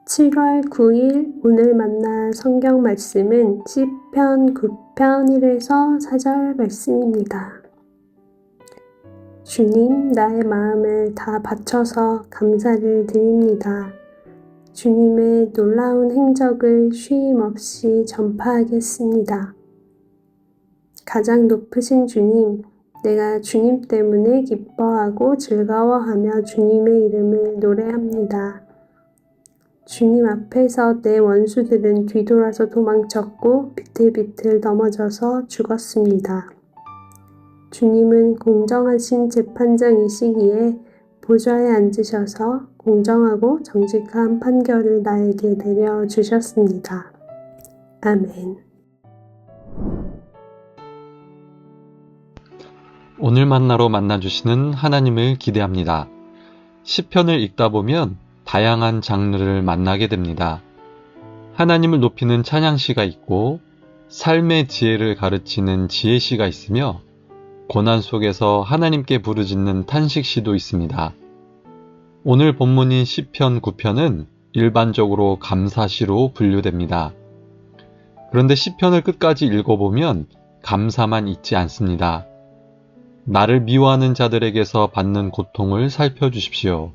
7월 9일 오늘 만날 성경 말씀은 시편 9편 1에서 4절 말씀입니다. 주님, 나의 마음을 다 바쳐서 감사를 드립니다. 주님의 놀라운 행적을 쉼 없이 전파하겠습니다. 가장 높으신 주님, 내가 주님 때문에 기뻐하고 즐거워하며 주님의 이름을 노래합니다. 주님 앞에서 내 원수들은 뒤돌아서 도망쳤고 비틀비틀 넘어져서 죽었습니다. 주님은 공정하신 재판장이시기에 보좌에 앉으셔서 공정하고 정직한 판결을 나에게 내려주셨습니다. 아멘. 오늘 만나로 만나주시는 하나님을 기대합니다. 시편을 읽다 보면 다양한 장르를 만나게 됩니다. 하나님을 높이는 찬양시가 있고 삶의 지혜를 가르치는 지혜시가 있으며 고난 속에서 하나님께 부르짖는 탄식시도 있습니다. 오늘 본문인 시편 9편은 일반적으로 감사시로 분류됩니다. 그런데 시편을 끝까지 읽어보면 감사만 있지 않습니다. 나를 미워하는 자들에게서 받는 고통을 살펴주십시오.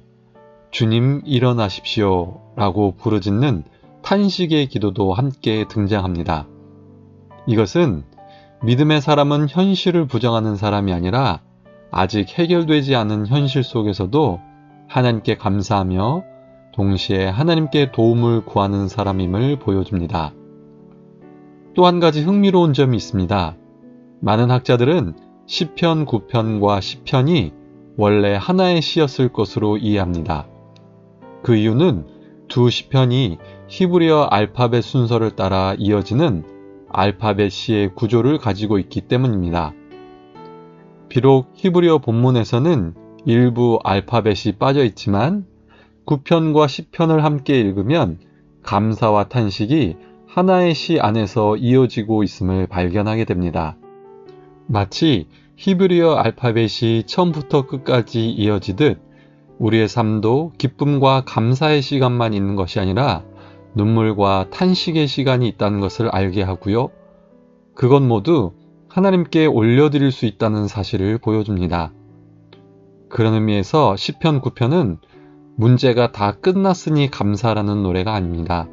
주님 일어나십시오 라고 부르짖는 탄식의 기도도 함께 등장합니다. 이것은 믿음의 사람은 현실을 부정하는 사람이 아니라 아직 해결되지 않은 현실 속에서도 하나님께 감사하며 동시에 하나님께 도움을 구하는 사람임을 보여줍니다. 또 한 가지 흥미로운 점이 있습니다. 많은 학자들은 시편 9편과 10편이 원래 하나의 시였을 것으로 이해합니다. 그 이유는 두 시편이 히브리어 알파벳 순서를 따라 이어지는 알파벳 시의 구조를 가지고 있기 때문입니다. 비록 히브리어 본문에서는 일부 알파벳이 빠져 있지만 9편과 10편을 함께 읽으면 감사와 탄식이 하나의 시 안에서 이어지고 있음을 발견하게 됩니다. 마치 히브리어 알파벳이 처음부터 끝까지 이어지듯 우리의 삶도 기쁨과 감사의 시간만 있는 것이 아니라 눈물과 탄식의 시간이 있다는 것을 알게 하고요. 그것 모두 하나님께 올려드릴 수 있다는 사실을 보여줍니다. 그런 의미에서 시편 9편은 문제가 다 끝났으니 감사라는 노래가 아닙니다.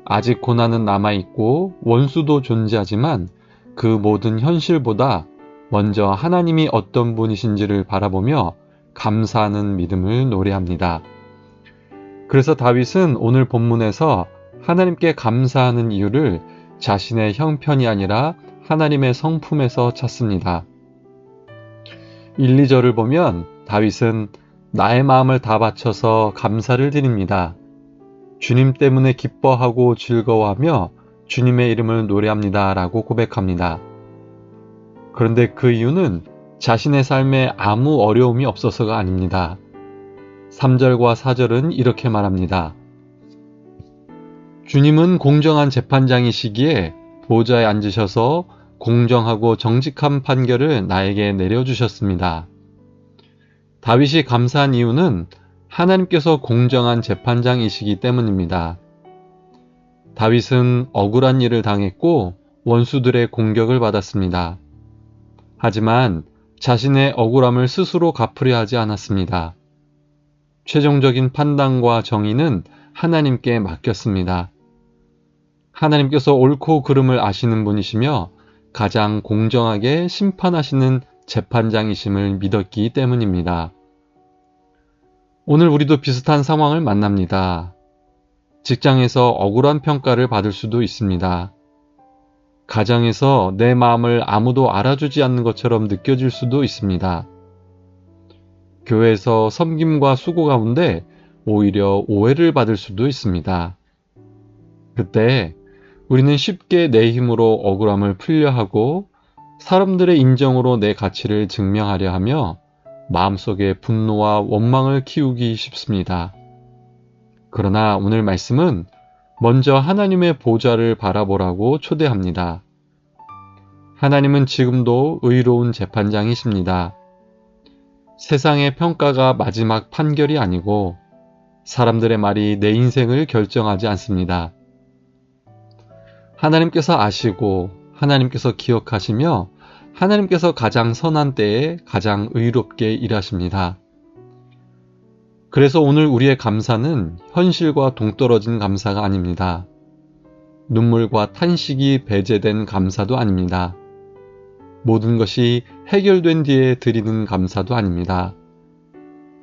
아직 고난은 남아있고 원수도 존재하지만 그 모든 현실보다 먼저 하나님이 어떤 분이신지를 바라보며 감사하는 믿음을 노래합니다. 그래서 다윗은 오늘 본문에서 하나님께 감사하는 이유를 자신의 형편이 아니라 하나님의 성품에서 찾습니다. 1, 2절을 보면 다윗은 나의 마음을 다 바쳐서 감사를 드립니다. 주님 때문에 기뻐하고 즐거워하며 주님의 이름을 노래합니다 라고 고백합니다. 그런데 그 이유는 자신의 삶에 아무 어려움이 없어서가 아닙니다. 3절과 4절은 이렇게 말합니다. 주님은 공정한 재판장이시기에 보좌에 앉으셔서 공정하고 정직한 판결을 나에게 내려주셨습니다. 다윗이 감사한 이유는 하나님께서 공정한 재판장이시기 때문입니다. 다윗은 억울한 일을 당했고 원수들의 공격을 받았습니다. 하지만 자신의 억울함을 스스로 갚으려 하지 않았습니다. 최종적인 판단과 정의는 하나님께 맡겼습니다. 하나님께서 옳고 그름을 아시는 분이시며 가장 공정하게 심판하시는 재판장이심을 믿었기 때문입니다. 오늘 우리도 비슷한 상황을 만납니다. 직장에서 억울한 평가를 받을 수도 있습니다. 가정에서 내 마음을 아무도 알아주지 않는 것처럼 느껴질 수도 있습니다. 교회에서 섬김과 수고 가운데 오히려 오해를 받을 수도 있습니다. 그때 우리는 쉽게 내 힘으로 억울함을 풀려 하고 사람들의 인정으로 내 가치를 증명하려 하며 마음속에 분노와 원망을 키우기 쉽습니다. 그러나 오늘 말씀은 먼저 하나님의 보좌를 바라보라고 초대합니다. 하나님은 지금도 의로운 재판장이십니다. 세상의 평가가 마지막 판결이 아니고 사람들의 말이 내 인생을 결정하지 않습니다. 하나님께서 아시고 하나님께서 기억하시며 하나님께서 가장 선한 때에 가장 의롭게 일하십니다. 그래서 오늘 우리의 감사는 현실과 동떨어진 감사가 아닙니다. 눈물과 탄식이 배제된 감사도 아닙니다. 모든 것이 해결된 뒤에 드리는 감사도 아닙니다.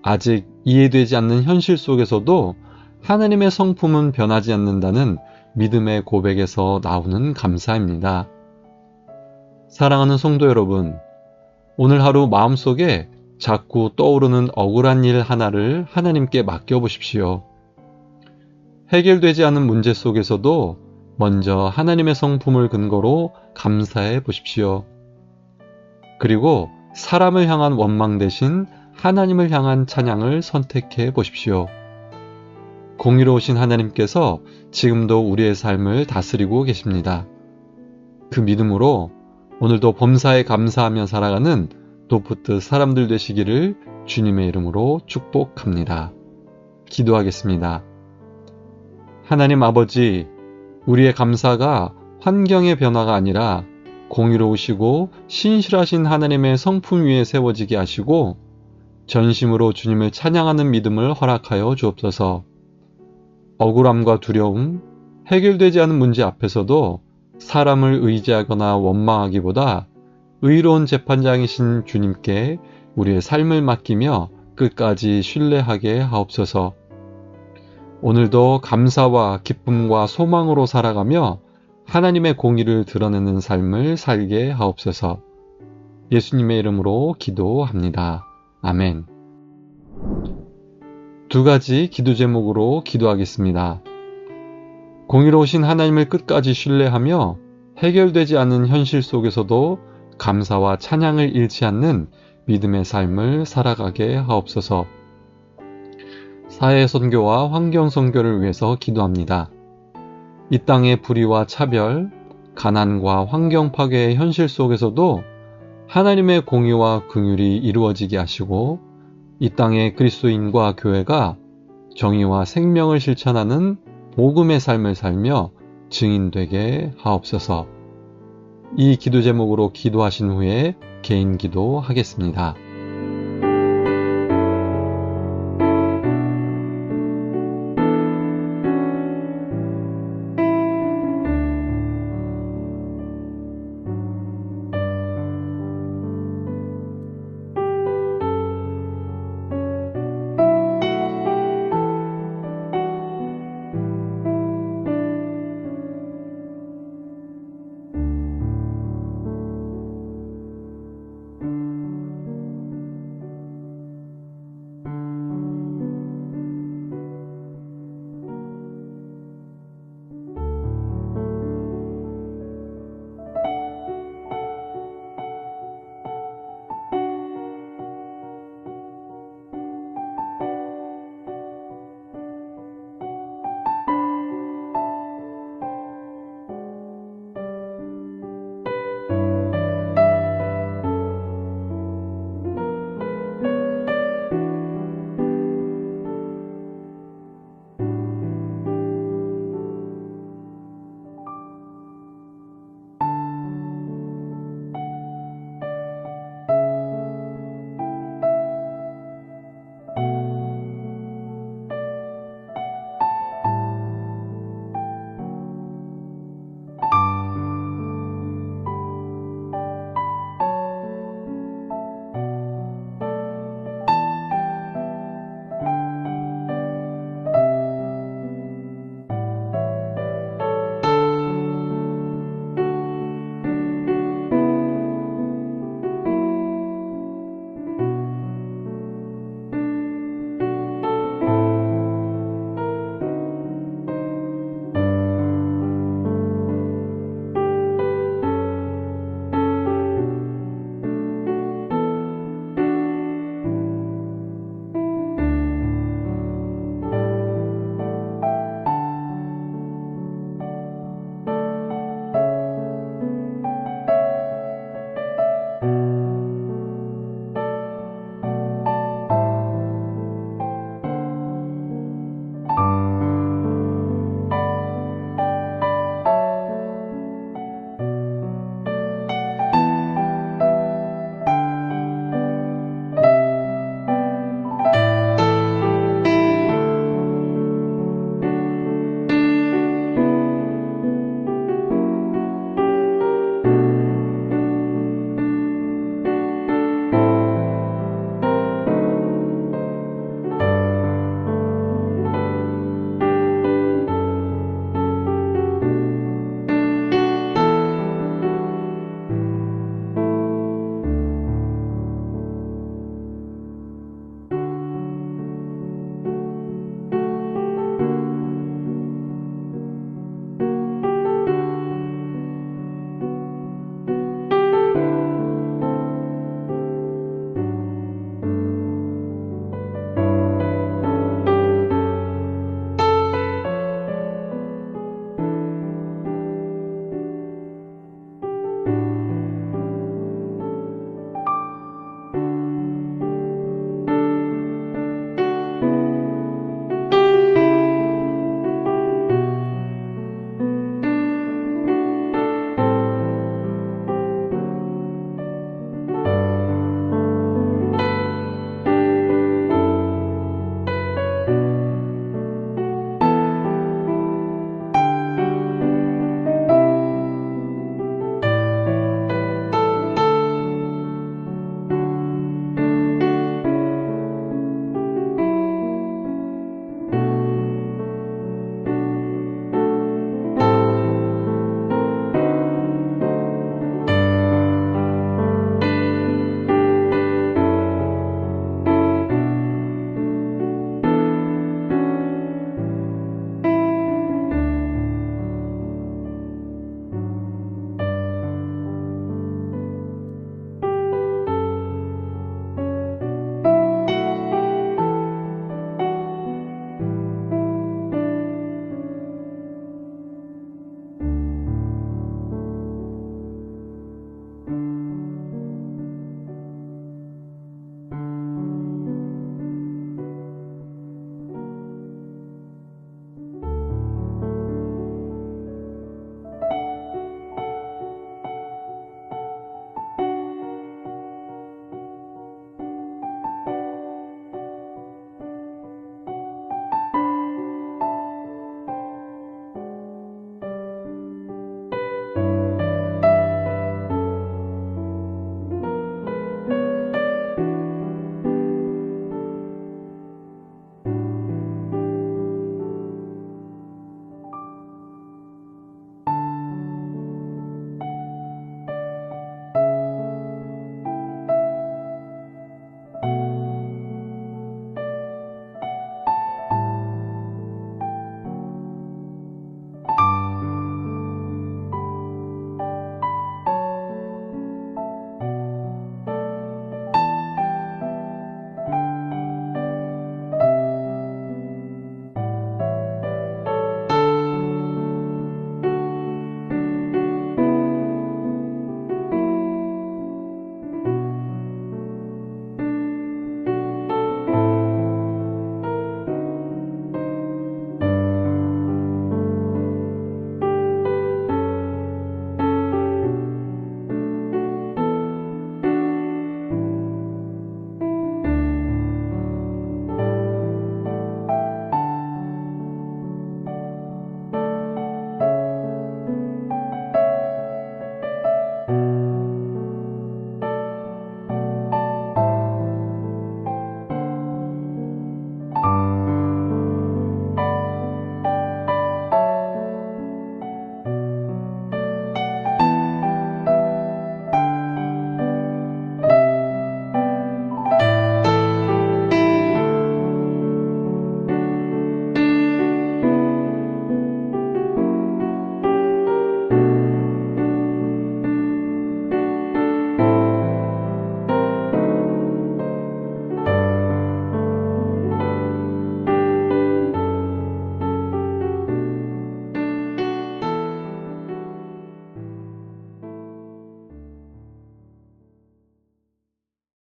아직 이해되지 않는 현실 속에서도 하나님의 성품은 변하지 않는다는 믿음의 고백에서 나오는 감사입니다. 사랑하는 성도 여러분, 오늘 하루 마음속에 자꾸 떠오르는 억울한 일 하나를 하나님께 맡겨보십시오. 해결되지 않은 문제 속에서도 먼저 하나님의 성품을 근거로 감사해 보십시오. 그리고 사람을 향한 원망 대신 하나님을 향한 찬양을 선택해 보십시오. 공의로우신 하나님께서 지금도 우리의 삶을 다스리고 계십니다. 그 믿음으로 오늘도 범사에 감사하며 살아가는 노프트 사람들 되시기를 주님의 이름으로 축복합니다. 기도하겠습니다. 하나님 아버지, 우리의 감사가 환경의 변화가 아니라 공의로우시고 신실하신 하나님의 성품 위에 세워지게 하시고 전심으로 주님을 찬양하는 믿음을 허락하여 주옵소서. 억울함과 두려움, 해결되지 않은 문제 앞에서도 사람을 의지하거나 원망하기보다 의로운 재판장이신 주님께 우리의 삶을 맡기며 끝까지 신뢰하게 하옵소서. 오늘도 감사와 기쁨과 소망으로 살아가며 하나님의 공의를 드러내는 삶을 살게 하옵소서. 예수님의 이름으로 기도합니다. 아멘. 두 가지 기도 제목으로 기도하겠습니다. 공의로우신 하나님을 끝까지 신뢰하며 해결되지 않은 현실 속에서도 감사와 찬양을 잃지 않는 믿음의 삶을 살아가게 하옵소서. 사회 선교와 환경 선교를 위해서 기도합니다. 이 땅의 불의와 차별, 가난과 환경 파괴의 현실 속에서도 하나님의 공의와 긍휼이 이루어지게 하시고 이 땅의 그리스도인과 교회가 정의와 생명을 실천하는 복음의 삶을 살며 증인되게 하옵소서. 이 기도 제목으로 기도하신 후에 개인 기도하겠습니다.